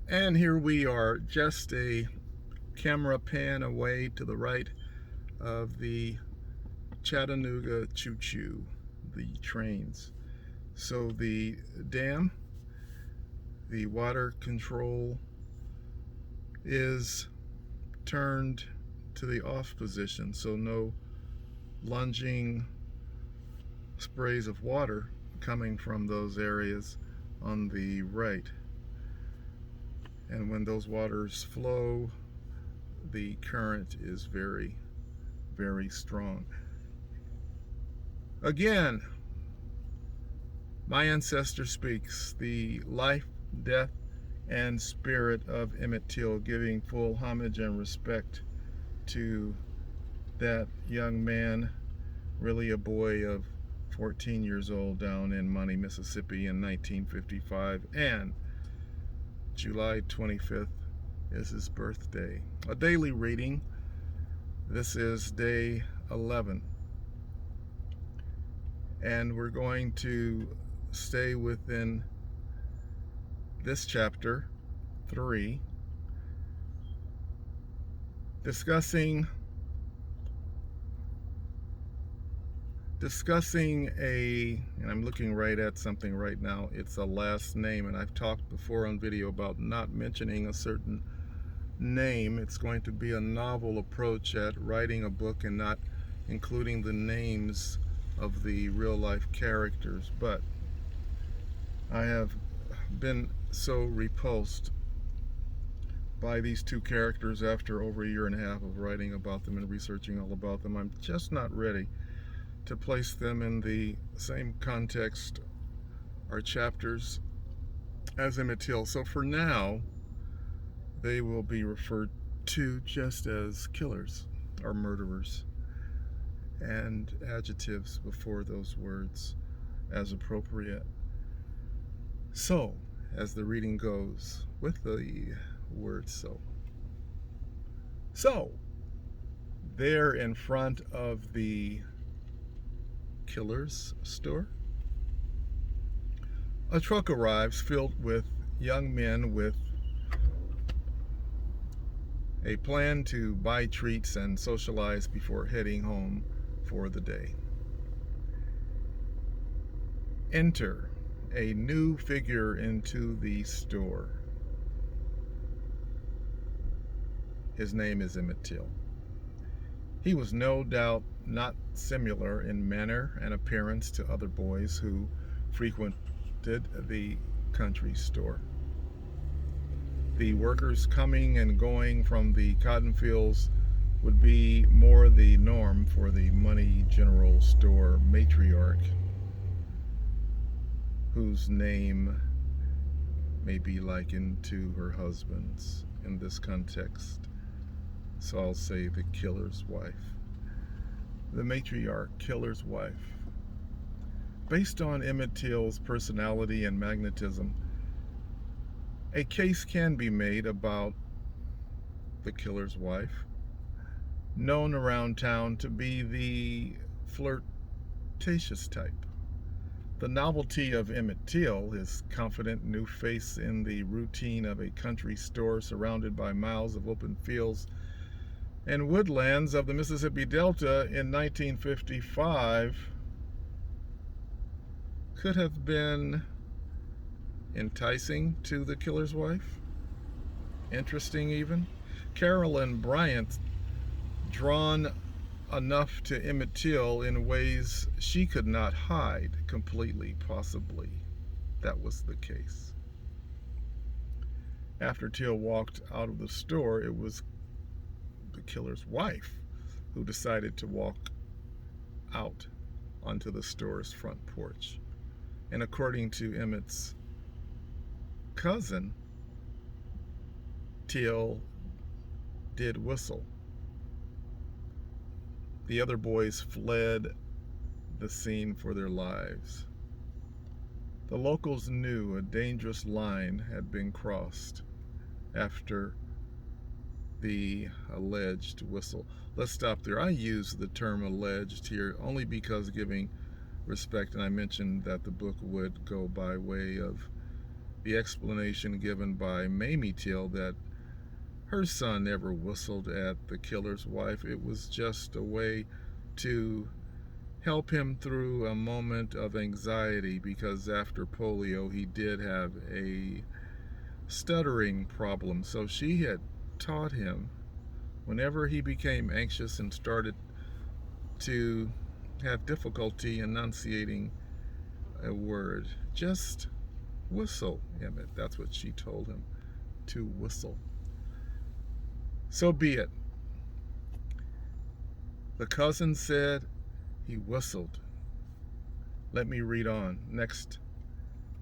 And here we are, just a camera pan away to the right of the Chattanooga Choo Choo, the trains. So the dam, the water control, is turned to the off position, so no lunging sprays of water coming from those areas on the right. And when those waters flow, the current is very, very strong. Again, my ancestor speaks, the life, death, and spirit of Emmett Till, giving full homage and respect to that young man, really a boy of 14 years old down in Money, Mississippi in 1955, and July 25th is his birthday. A daily reading. This is day 11. And we're going to stay within this chapter 3, discussing and I'm looking right at something right now, it's a last name, and I've talked before on video about not mentioning a certain name. It's going to be a novel approach at writing a book and not including the names of the real life characters, but I have been so repulsed by these two characters after over a year and a half of writing about them and researching all about them. I'm just not ready to place them in the same context or chapters as Emmett Till. So for now, they will be referred to just as killers or murderers, and adjectives before those words as appropriate. So, as the reading goes, with the word so. So, there in front of the killer's store, a truck arrives filled with young men with a plan to buy treats and socialize before heading home for the day. Enter a new figure into the store. His name is Emmett Till. He was no doubt not similar in manner and appearance to other boys who frequented the country store. The workers coming and going from the cotton fields would be more the norm for the Money General Store matriarch, whose name may be likened to her husband's in this context. So I'll say the killer's wife. The matriarch, killer's wife. Based on Emmett Till's personality and magnetism, a case can be made about the killer's wife, known around town to be the flirtatious type. The novelty of Emmett Till, his confident new face in the routine of a country store surrounded by miles of open fields and woodlands of the Mississippi Delta in 1955, could have been enticing to the killer's wife, interesting even. Carolyn Bryant drawn enough to Emmett Till in ways she could not hide completely, possibly. That was the case. After Till walked out of the store, it was the killer's wife who decided to walk out onto the store's front porch. And according to Emmett's cousin, Till did whistle. The other boys fled the scene for their lives. The locals knew a dangerous line had been crossed after the alleged whistle. Let's stop there. I use the term alleged here only because giving respect, and I mentioned that the book would go by way of the explanation given by Mamie Till that her son never whistled at the killer's wife. It was just a way to help him through a moment of anxiety, because after polio he did have a stuttering problem. So she had taught him, whenever he became anxious and started to have difficulty enunciating a word, just whistle, Emmett. That's what she told him, to whistle. So be it. The cousin said he whistled. Let me read on. Next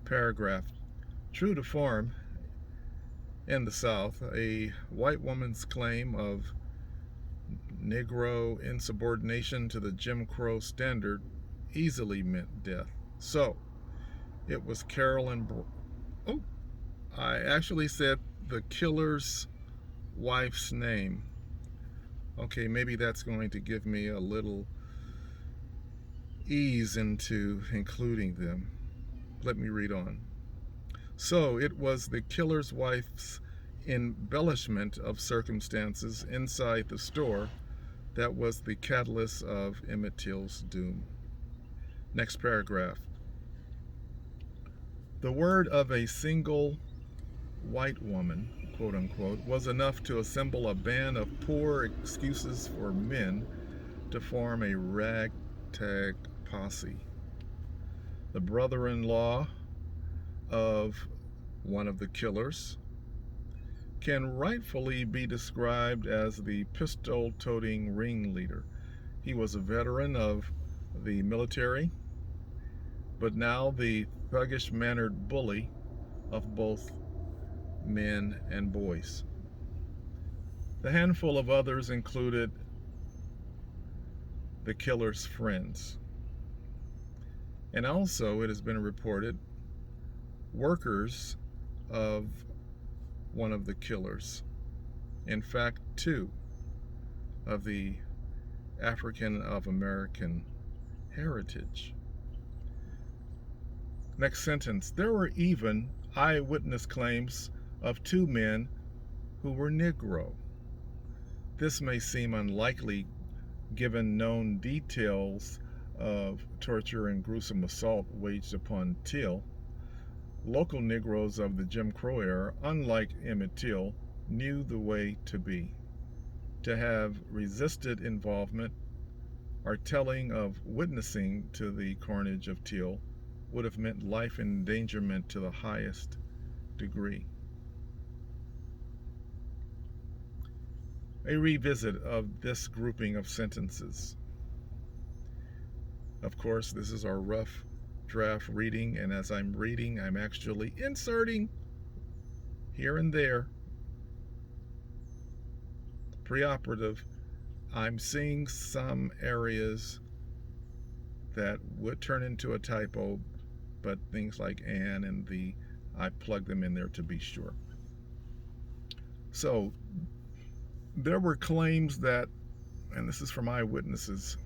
paragraph. True to form, in the South, a white woman's claim of Negro insubordination to the Jim Crow standard easily meant death. So, it was Carolyn. Oh, I actually said the killer's wife's name. Okay, maybe that's going to give me a little ease into including them. Let me read on. So it was the killer's wife's embellishment of circumstances inside the store that was the catalyst of Emmett Till's doom. Next paragraph. The word of a single white woman, quote unquote, was enough to assemble a band of poor excuses for men to form a ragtag posse. The brother-in-law of one of the killers can rightfully be described as the pistol-toting ringleader. He was a veteran of the military, but now the thuggish-mannered bully of both men and boys. The handful of others included the killer's friends. And also, it has been reported, workers of one of the killers. In fact, two of the African of American heritage. Next sentence. There were even eyewitness claims of two men who were Negro. This may seem unlikely given known details of torture and gruesome assault waged upon Till. Local Negroes of the Jim Crow era, unlike Emmett Till, knew the way to be. To have resisted involvement or telling of witnessing to the carnage of Till would have meant life endangerment to the highest degree. A revisit of this grouping of sentences. Of course, this is our rough draft reading, and as I'm reading, I'm actually inserting here and there, preoperative. I'm seeing some areas that would turn into a typo, but things like "and" and "the," I plug them in there to be sure. So there were claims that, and this is from eyewitnesses,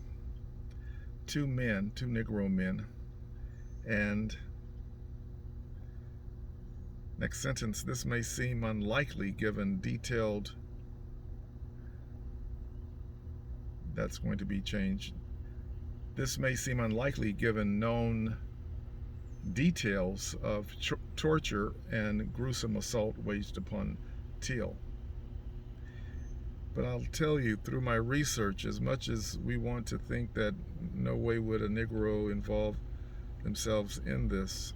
two Negro men, and next sentence, this may seem unlikely given detailed, that's going to be changed. This may seem unlikely given known details of torture and gruesome assault waged upon Till. But I'll tell you, through my research, as much as we want to think that no way would a Negro involve themselves in this,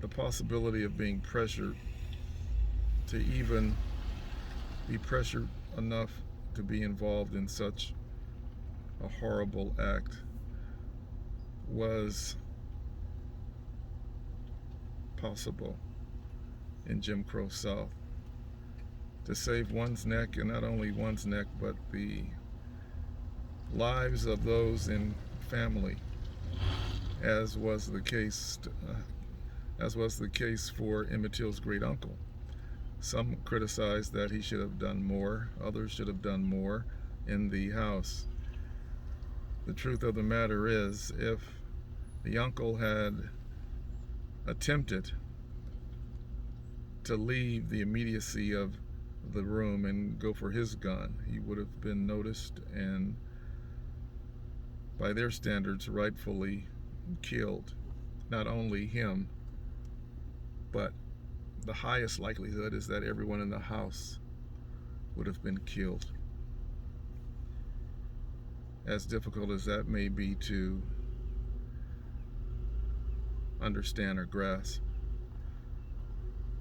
the possibility of being pressured to even be pressured enough to be involved in such a horrible act was possible in Jim Crow South. To save one's neck, and not only one's neck, but the lives of those in family, as was the case for Emmett Till's great uncle. Some criticized that he should have done more, others should have done more in the house. The truth of the matter is, if the uncle had attempted to leave the immediacy of the room and go for his gun. He would have been noticed and, by their standards, rightfully killed. Not only him, but the highest likelihood is that everyone in the house would have been killed. As difficult as that may be to understand or grasp.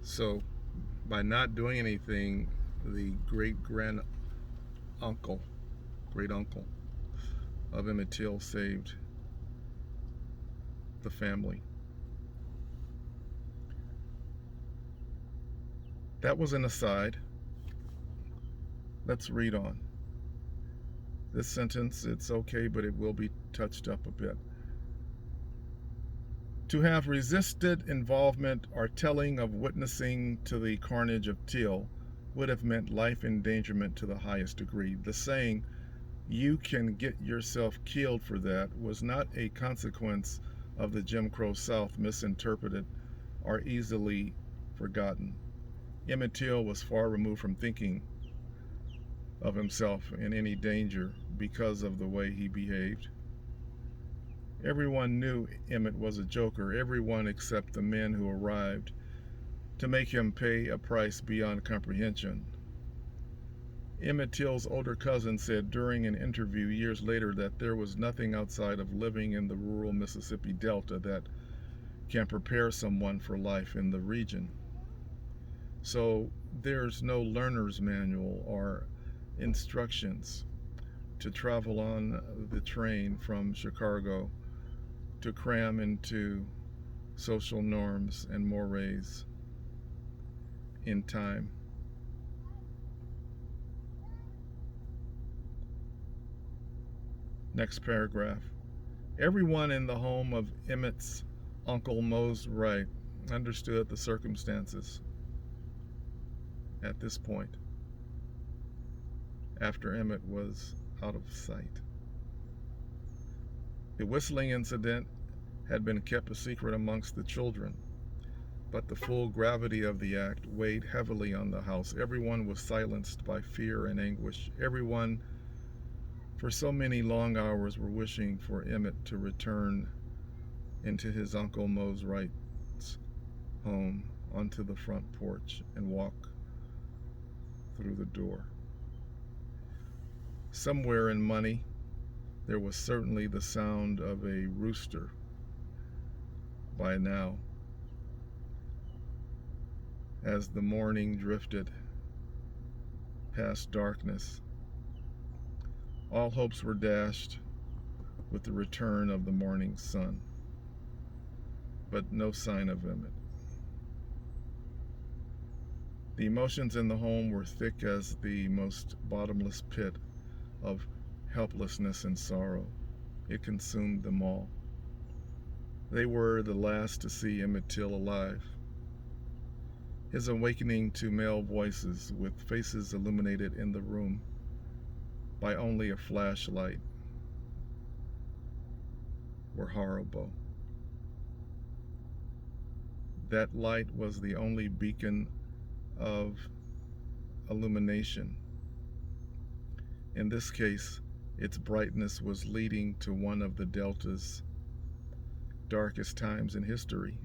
So, by not doing anything, the great uncle of Emmett Till saved the family. That was an aside. Let's read on. This sentence, it's okay, but it will be touched up a bit. To have resisted involvement or telling of witnessing to the carnage of Till would have meant life endangerment to the highest degree. The saying, "You can get yourself killed for that," was not a consequence of the Jim Crow South misinterpreted or easily forgotten. Emmett Till was far removed from thinking of himself in any danger because of the way he behaved. Everyone knew Emmett was a joker, everyone except the men who arrived to make him pay a price beyond comprehension. Emmett Till's older cousin said during an interview years later that there was nothing outside of living in the rural Mississippi Delta that can prepare someone for life in the region. So there's no learner's manual or instructions to travel on the train from Chicago to cram into social norms and mores in time. Next paragraph. Everyone in the home of Emmett's Uncle Mose Wright understood the circumstances at this point, after Emmett was out of sight. The whistling incident had been kept a secret amongst the children, but the full gravity of the act weighed heavily on the house. Everyone was silenced by fear and anguish. Everyone, for so many long hours, were wishing for Emmett to return into his Uncle Mose Wright's home onto the front porch and walk through the door. Somewhere in Money, there was certainly the sound of a rooster by now. As the morning drifted past darkness, all hopes were dashed with the return of the morning sun, but no sign of Emmett. The emotions in the home were thick as the most bottomless pit of helplessness and sorrow. It consumed them all. They were the last to see Emmett Till alive. His awakening to male voices with faces illuminated in the room by only a flashlight were horrible. That light was the only beacon of illumination. In this case, its brightness was leading to one of the Delta's darkest times in history,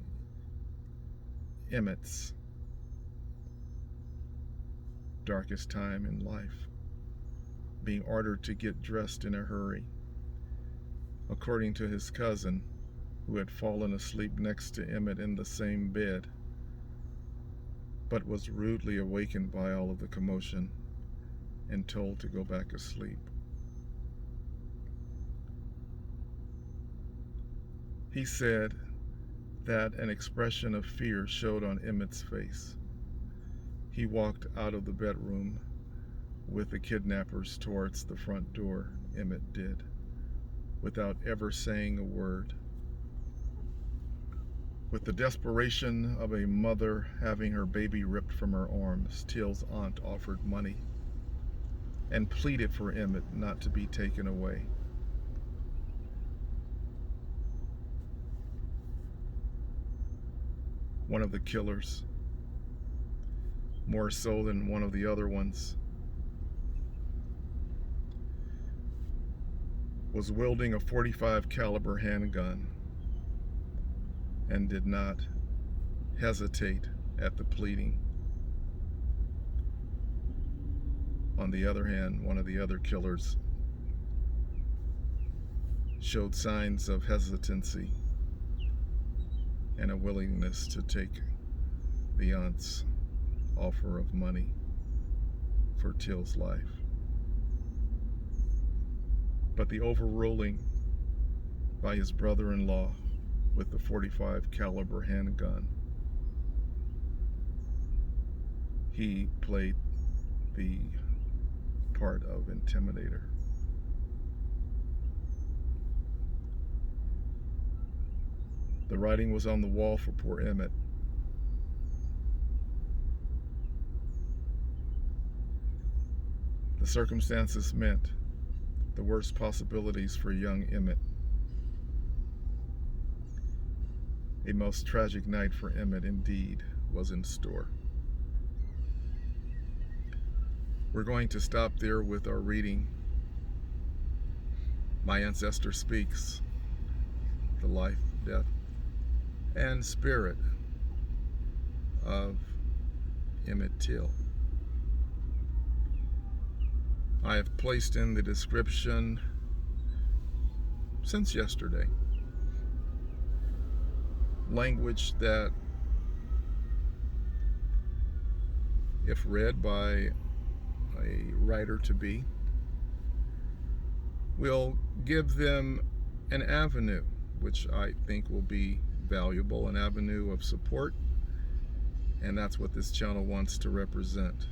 Emmett's darkest time in life, being ordered to get dressed in a hurry. According to his cousin, who had fallen asleep next to Emmett in the same bed, but was rudely awakened by all of the commotion and told to go back asleep. He said that an expression of fear showed on Emmett's face. He walked out of the bedroom with the kidnappers towards the front door, Emmett did, without ever saying a word. With the desperation of a mother having her baby ripped from her arms, Till's aunt offered money and pleaded for Emmett not to be taken away. One of the killers more so than one of the other ones, was wielding a .45 caliber handgun and did not hesitate at the pleading. On the other hand, one of the other killers showed signs of hesitancy and a willingness to take the aunt's offer of money for Till's life. But the overruling by his brother-in-law with the .45 caliber handgun, he played the part of intimidator. The writing was on the wall for poor Emmett. The circumstances meant the worst possibilities for young Emmett. A most tragic night for Emmett indeed was in store. We're going to stop there with our reading. My Ancestor Speaks, the life, death, and spirit of Emmett Till. I have placed in the description since yesterday language that, if read by a writer-to-be, will give them an avenue, which I think will be valuable, an avenue of support, and that's what this channel wants to represent.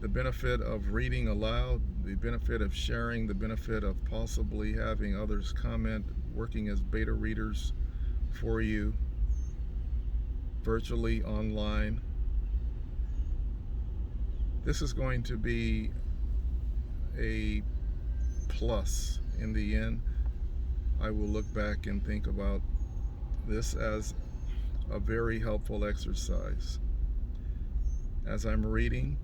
The benefit of reading aloud, the benefit of sharing, the benefit of possibly having others comment, working as beta readers for you, virtually, online. This is going to be a plus in the end. I will look back and think about this as a very helpful exercise. As I'm reading,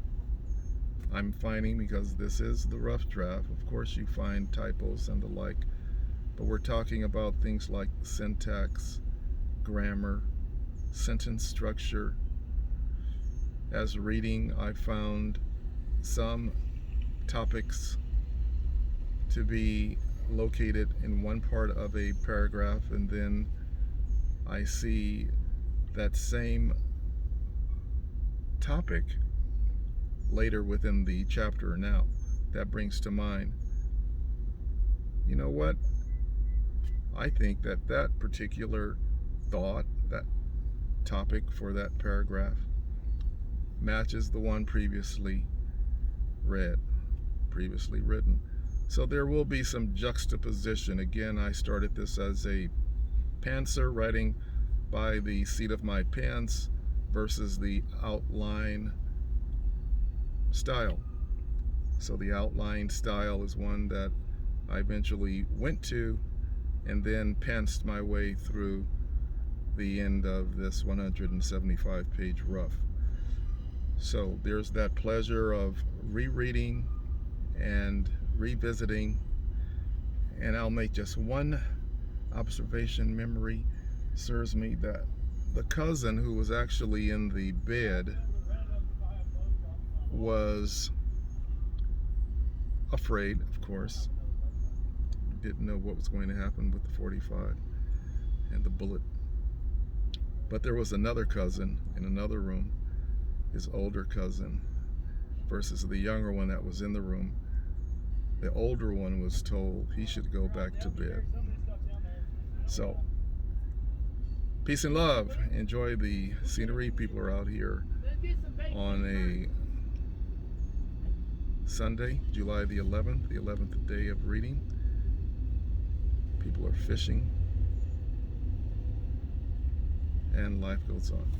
I'm finding, because this is the rough draft, of course you find typos and the like, but we're talking about things like syntax, grammar, sentence structure. As reading, I found some topics to be located in one part of a paragraph, and then I see that same topic later within the chapter. Now, that brings to mind, you know what? I think that that particular thought, that topic for that paragraph, matches the one previously read, previously written. So there will be some juxtaposition. Again, I started this as a pantser, writing by the seat of my pants versus the outline style. So the outline style is one that I eventually went to and then pantsed my way through the end of this 175-page rough. So there's that pleasure of rereading and revisiting, and I'll make just one observation. Memory serves me that the cousin who was actually in the bed was afraid, of course. Didn't know what was going to happen with the .45 and the bullet. But there was another cousin in another room, his older cousin, versus the younger one that was in the room. The older one was told he should go back to bed. So, peace and love. Enjoy the scenery. People are out here on a Sunday, July the 11th day of reading. People are fishing, and life goes on.